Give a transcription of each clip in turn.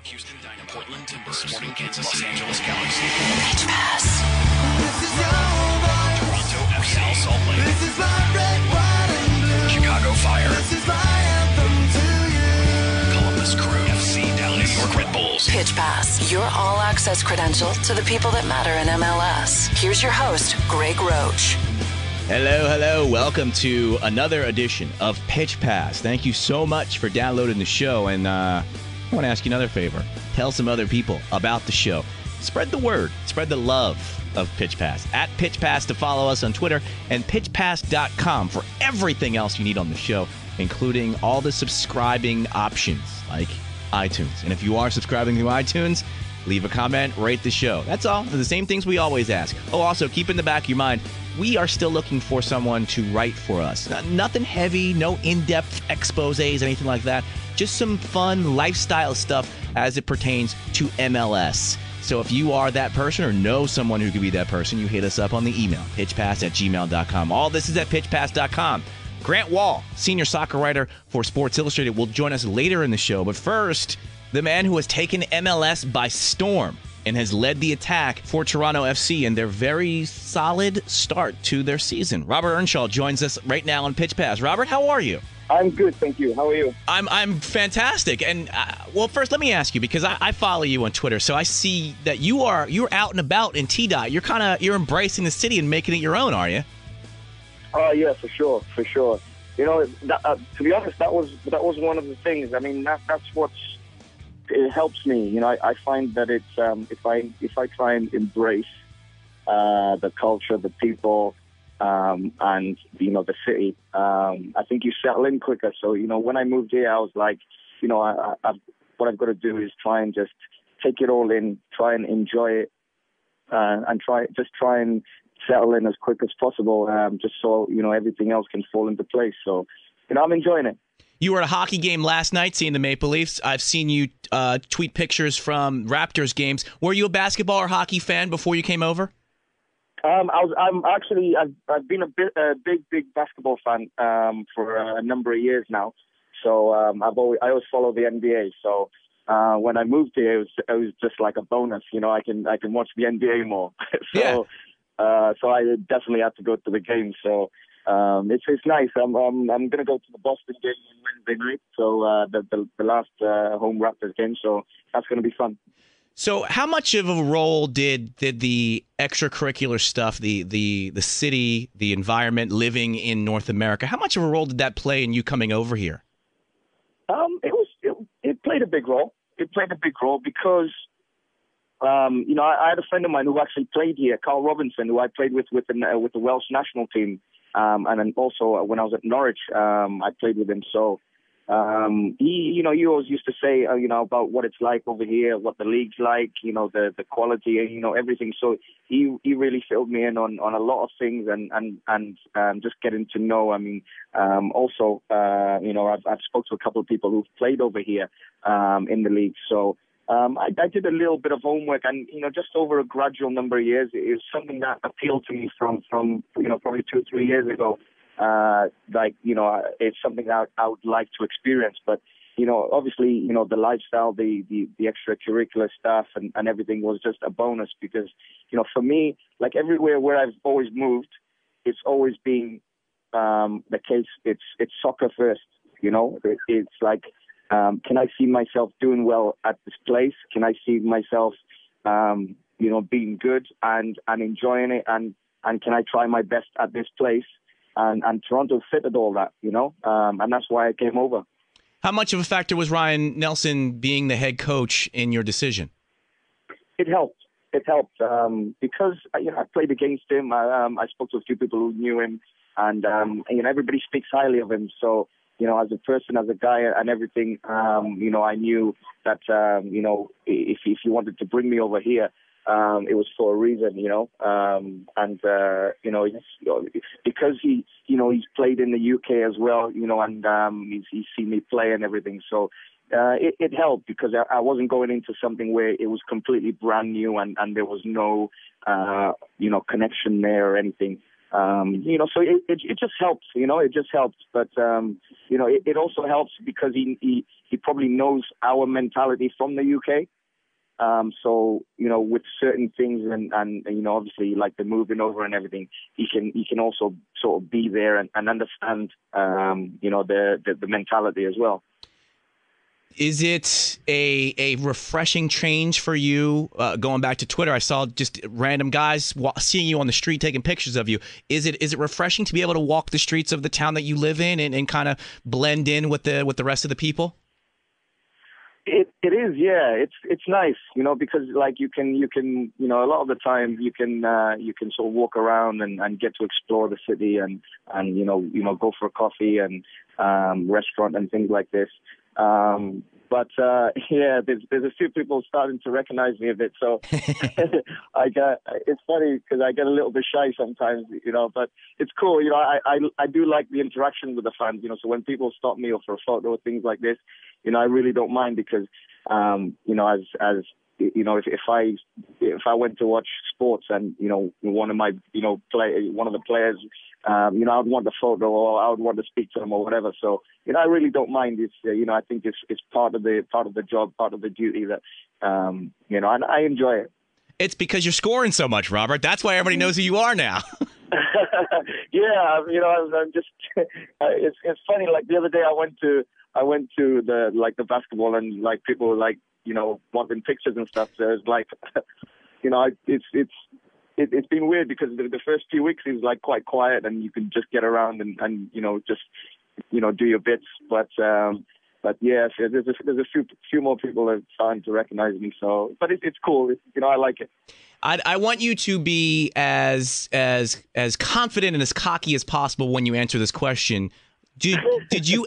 Houston Dynamo, Portland Timbers, Sporting Kansas, Los Angeles Galaxy, Pitch Pass. Toronto FC, Salt Lake, Chicago Fire, Columbus Crew, FC Dallas, New York Red Bulls. Pitch Pass, your all-access credential to the people that matter in MLS. Here's your host, Greg Roach. Hello. Welcome to another edition of Pitch Pass. Thank you so much for downloading the show. And I want to ask you another favor. Tell some other people about the show. Spread the word. Spread the love of Pitch Pass. At Pitch Pass to follow us on Twitter, and pitchpass.com for everything else you need on the show, including all the subscribing options like iTunes. And if you are subscribing to iTunes, leave a comment, rate the show. That's all. The same things we always ask. Oh, also, keep in the back of your mind, we are still looking for someone to write for us. Nothing heavy, no in-depth exposés, anything like that. Just some fun lifestyle stuff as it pertains to MLS. So if you are that person or know someone who could be that person, you hit us up on the email, pitchpass@gmail.com. All this is at pitchpass.com. Grant Wall, senior soccer writer for Sports Illustrated, will join us later in the show. But first, the man who has taken MLS by storm and has led the attack for Toronto FC in their very solid start to their season. Robert Earnshaw joins us right now on Pitch Pass. Robert, how are you? I'm good, thank you. How are you? I'm fantastic. And well, first, let me ask you, because I follow you on Twitter, so I see that you're out and about in T-Dot. You're embracing the city and making it your own, are you? Oh yeah, for sure. You know, to be honest, that was one of the things. I mean, that's what's it helps me. You know, I find that it's if I try and embrace the culture, the people, and you know the city, I think you settle in quicker. So you know, when I moved here, I was like, you know, what I've got to do is try and just take it all in, try and enjoy it, and try and settle in as quick as possible, just so you know everything else can fall into place. So you know, I'm enjoying it. You were at a hockey game last night, seeing the Maple Leafs. I've seen you tweet pictures from Raptors games. Were you a basketball or hockey fan before you came over? I've been a big basketball fan for a number of years now. So I always follow the NBA. So when I moved here, it was just like a bonus. You know, I can watch the NBA more. So I definitely had to go to the game. So. It's nice. I'm going to go to the Boston game on Wednesday night, so the last home Raptors game. So that's going to be fun. So how much of a role did the extracurricular stuff, the city, the environment, living in North America, how much of a role did that play in you coming over here? It played a big role. It played a big role because. You know, I had a friend of mine who actually played here, Carl Robinson, who I played with the Welsh national team. And then also when I was at Norwich, I played with him. So he always used to say, you know, about what it's like over here, what the league's like, you know, the quality, you know, everything. So he really filled me in on a lot of things and just getting to know. I mean, also, you know, I've spoke to a couple of people who've played over here in the league. So. I did a little bit of homework, and you know, just over a gradual number of years, it was something that appealed to me from you know, probably 2-3 years ago. Like, you know, it's something that I would like to experience. But you know, obviously, you know, the lifestyle, the extracurricular stuff, and everything was just a bonus because, you know, for me, like everywhere where I've always moved, it's always been the case. It's soccer first. You know, it's like. Can I see myself doing well at this place? Can I see myself, you know, being good and enjoying it? And can I try my best at this place? And Toronto fitted all that, you know, and that's why I came over. How much of a factor was Ryan Nelson being the head coach in your decision? It helped. Because, you know, I played against him. I spoke to a few people who knew him, and you know, everybody speaks highly of him. So. You know, as a person, as a guy and everything, you know, I knew that, you know, if he wanted to bring me over here, it was for a reason, you know. You know, because he, you know, he's played in the UK as well, you know, and he's seen me play and everything. So it helped because I wasn't going into something where it was completely brand new and there was no, you know, connection there or anything. So it just helps, it just helps. But, it also helps because he probably knows our mentality from the UK. So, with certain things and obviously like the moving over and everything, he can also sort of be there and understand, the mentality as well. Is it a refreshing change for you? Going back to Twitter, I saw just random guys seeing you on the street taking pictures of you. Is it refreshing to be able to walk the streets of the town that you live in and kind of blend in with the rest of the people? It is, yeah. It's nice, because like you can a lot of the time you can sort of walk around and get to explore the city and go for a coffee and restaurant and things like this. But there's a few people starting to recognize me a bit. So it's funny because I get a little bit shy sometimes, but it's cool. I do like the interaction with the fans, so when people stop me or for a photo or things like this, I really don't mind because, if I went to watch sports and, one of the players, I would want the photo or I would want to speak to them or whatever. So, I really don't mind. It's, I think it's part of the job, part of the duty that, and I enjoy it. It's because you're scoring so much, Robert. That's why everybody knows who you are now. Yeah. I'm just, it's funny. Like the other day I went to the basketball and like people were like, wanting pictures and stuff. So it's like, it's been weird because the first few weeks it was like quite quiet and you can just get around and just do your bits. But yeah, there's a few more people that are starting to recognize me. So, but it's cool. I like it. I want you to be as confident and as cocky as possible when you answer this question. Did you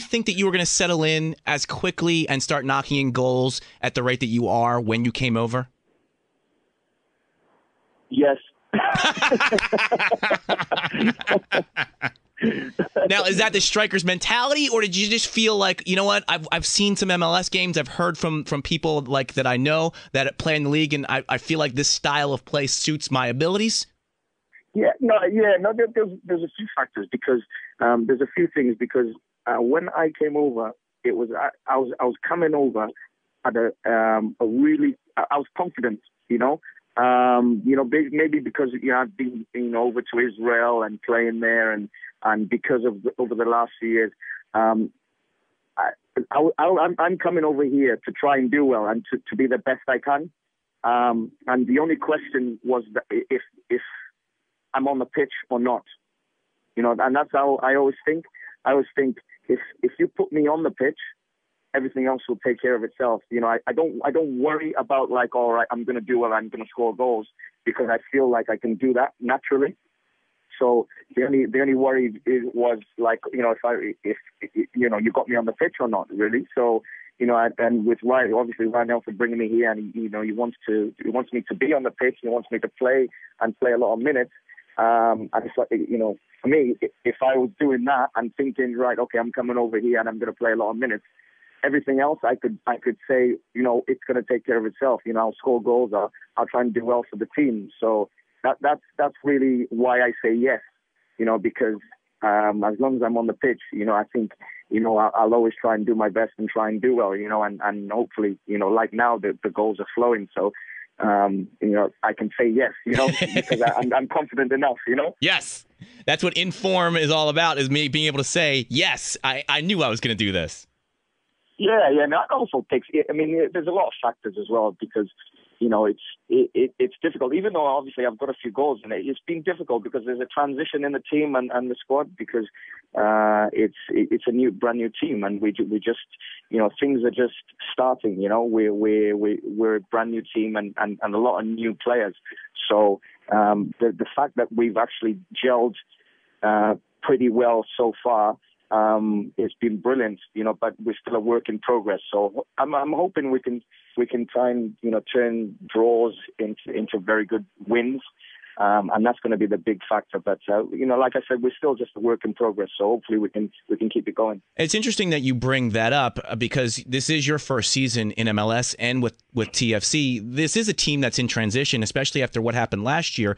think that you were going to settle in as quickly and start knocking in goals at the rate that you are when you came over? Yes. Now, is that the striker's mentality, or did you just feel like, you know what, I've seen some MLS games, I've heard from people like that I know that play in the league, and I feel like this style of play suits my abilities? Yeah, there's a few factors because there's a few things because when I came over, it was I was coming over at I was confident, maybe because I've been over to Israel and playing there, and because of over the last few years, I'm coming over here to try and do well and to be the best I can. And the only question was that if I'm on the pitch or not, and that's how I always think. I always think if you put me on the pitch, everything else will take care of itself. I don't worry about like, all right, I'm going to do well, I'm going to score goals because I feel like I can do that naturally. So the only worry was like, if you got me on the pitch or not, really. So, and with Ryan, obviously Ryan Nelson bringing me here, and he wants me to be on the pitch. He wants me to play a lot of minutes. And it's like, for me, if I was doing that and thinking, right, okay, I'm coming over here and I'm going to play a lot of minutes, everything else I could say, it's going to take care of itself. I'll score goals. I'll try and do well for the team. So that's really why I say yes. Because as long as I'm on the pitch, I think, I'll always try and do my best and try and do well. And hopefully, like now the goals are flowing. So. I can say yes, because I'm confident enough, Yes. That's what Inform is all about, is me being able to say, yes, I knew I was going to do this. Yeah. And that also takes, there's a lot of factors as well because, it's difficult, even though obviously I've got a few goals in it. It's been difficult because there's a transition in the team and the squad because it's a brand new team and we just, things are just starting. We're a brand new team and a lot of new players. So the fact that we've actually gelled pretty well so far. It's been brilliant, but we're still a work in progress. So I'm hoping we can try and turn draws into very good wins. And that's going to be the big factor. But, like I said, we're still just a work in progress. So hopefully we can keep it going. It's interesting that you bring that up because this is your first season in MLS and with TFC. This is a team that's in transition, especially after what happened last year.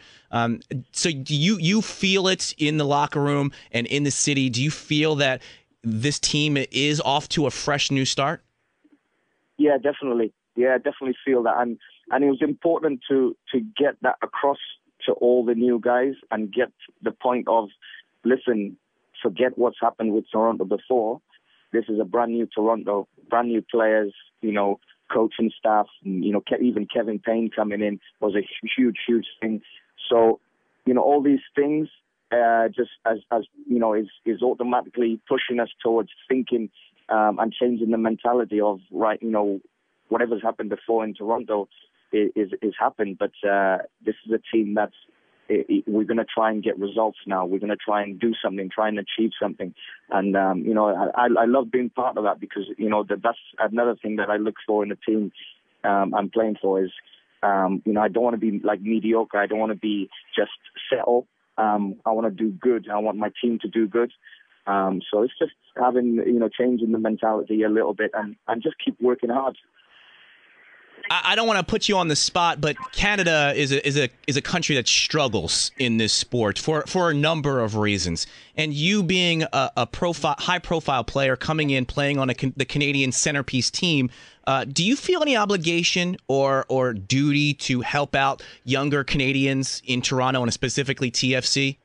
So do you feel it in the locker room and in the city? Do you feel that this team is off to a fresh new start? Yeah, definitely. Yeah, I definitely feel that. And it was important to get that across to all the new guys and get the point of, listen, forget what's happened with Toronto before. This is a brand new Toronto, brand new players, coaching staff, and, even Kevin Payne coming in was a huge, huge thing. So, all these things just as is automatically pushing us towards thinking and changing the mentality of, whatever's happened before in Toronto is happened. But this is a team that's, we're going to try and get results now. We're going to try and do something, try and achieve something. And, I love being part of that because, that's another thing that I look for in a team I'm playing for is, I don't want to be like mediocre. I don't want to be just settle. I want to do good. I want my team to do good. So it's just having, changing the mentality a little bit and just keep working hard. I don't want to put you on the spot, but Canada is a country that struggles in this sport for a number of reasons. And you being a high profile player coming in playing on the Canadian centerpiece team, do you feel any obligation or duty to help out younger Canadians in Toronto and specifically TFC?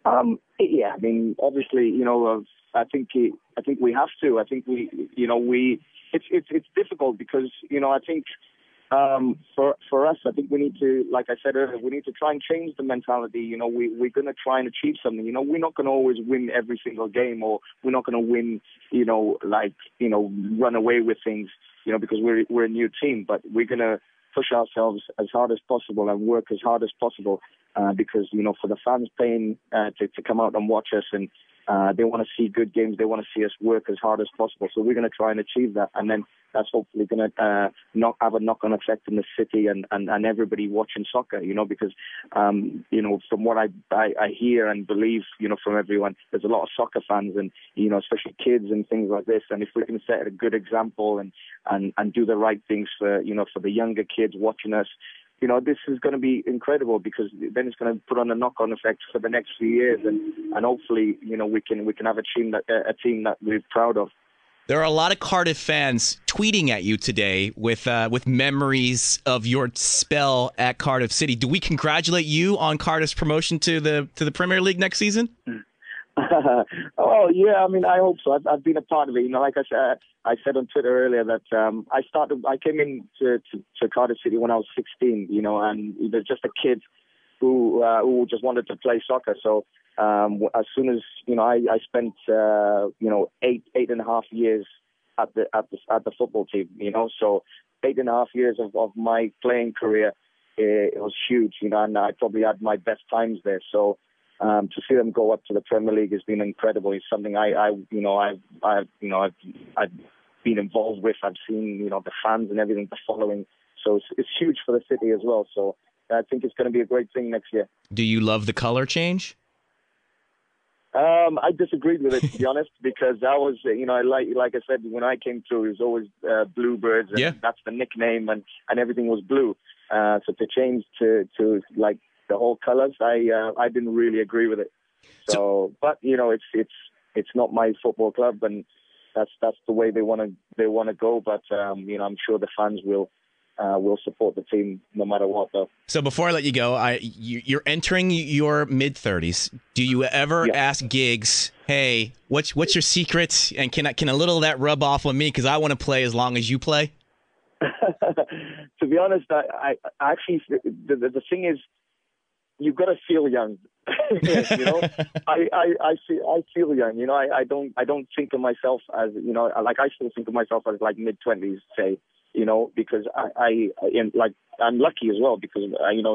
Yeah, I mean, obviously, I think we have to. I think it's difficult because, I think for us, I think we need to, like I said earlier, we need to try and change the mentality. We're going to try and achieve something. We're not going to always win every single game, or we're not going to win, run away with things, because we're a new team. But we're going to push ourselves as hard as possible and work as hard as possible because, for the fans paying to come out and watch us, and they want to see good games. They want to see us work as hard as possible. So we're going to try and achieve that. And then that's hopefully going to not have a knock-on effect in the city and everybody watching soccer, because, from what I hear and believe, from everyone, there's a lot of soccer fans and, especially kids and things like this. And if we can set a good example and do the right things for the younger kids watching us, this is going to be incredible because then it's going to put on a knock-on effect for the next few years, and hopefully, we can have a team that we're proud of. There are a lot of Cardiff fans tweeting at you today with memories of your spell at Cardiff City. Do we congratulate you on Cardiff's promotion to the Premier League next season? Oh yeah, I mean, I hope so. I've been a part of it. Like I said on Twitter earlier that I came in to Cardiff City when I was 16. And was just a kid who just wanted to play soccer. So as soon as I spent 8.5 years at the football team. So 8.5 years of my playing career, it was huge. And I probably had my best times there. So. To see them go up to the Premier League has been incredible. It's something I've been involved with. I've seen the fans and everything, the following. So it's huge for the city as well. So I think it's going to be a great thing next year. Do you love the color change? I disagreed with it, to be honest, because that was like I said, when I came through, it was always Bluebirds, and that's the nickname, and everything was blue. So to change to like the whole colors, I didn't really agree with it. So, but it's not my football club, and that's the way they want to go. But I'm sure the fans will support the team no matter what, though. So before I let you go, you're entering your mid-30s. Do you ever ask Giggs, "Hey, what's your secret? And can a little of that rub off on me because I want to play as long as you play?" To be honest, I actually the thing is, you've got to feel young. I feel young. I don't think of myself as I still think of myself as like mid-20s, say. Because I'm lucky as well because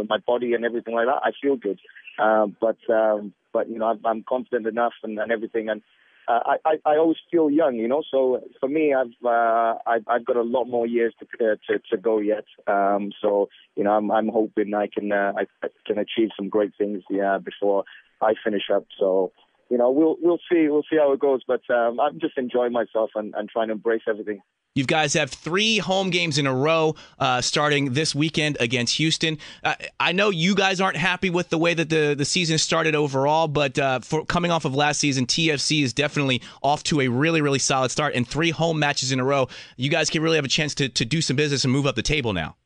my body and everything like that, I feel good. But I'm confident enough and everything. And I always feel young, So for me, I've got a lot more years to go yet. So I'm hoping I can achieve some great things before I finish up. So we'll see how it goes. But I'm just enjoying myself and trying to embrace everything. You guys have 3 home games in a row starting this weekend against Houston. I know you guys aren't happy with the way that the season started overall, but for coming off of last season, TFC is definitely off to a really, really solid start. And 3 home matches in a row, you guys can really have a chance to do some business and move up the table now.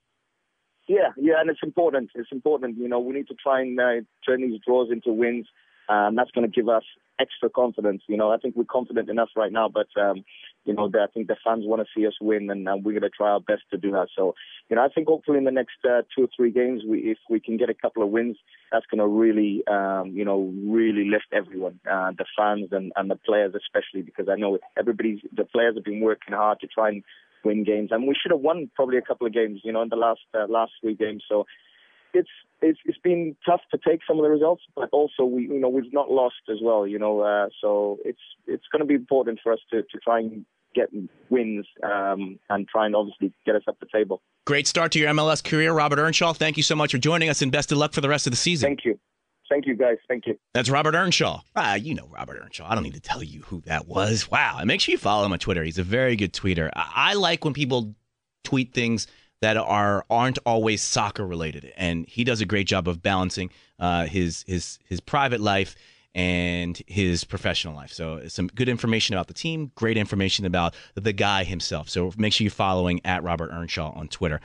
Yeah, and it's important. It's important. We need to try and turn these draws into wins. That's going to give us extra confidence. I think we're confident enough right now, but I think the fans want to see us win, and we're going to try our best to do that. So, I think hopefully in the next 2 or 3 games, if we can get a couple of wins, that's going to really, really lift everyone, the fans and the players especially, because I know the players have been working hard to try and win games, and we should have won probably a couple of games, in the last 3 games. So it's been tough to take some of the results, but also we've not lost as well, so it's going to be important for us to try and get wins and try and obviously get us up the table. Great start to your MLS career, Robert Earnshaw. Thank you so much for joining us, and best of luck for the rest of the season. Thank you. Thank you, guys. Thank you. That's Robert Earnshaw. You know Robert Earnshaw. I don't need to tell you who that was. Wow. And make sure you follow him on Twitter. He's a very good tweeter. I like when people tweet things that aren't always soccer related, and he does a great job of balancing his private life and his professional life. So some good information about the team, great information about the guy himself. So make sure you're following at Robert Earnshaw on Twitter.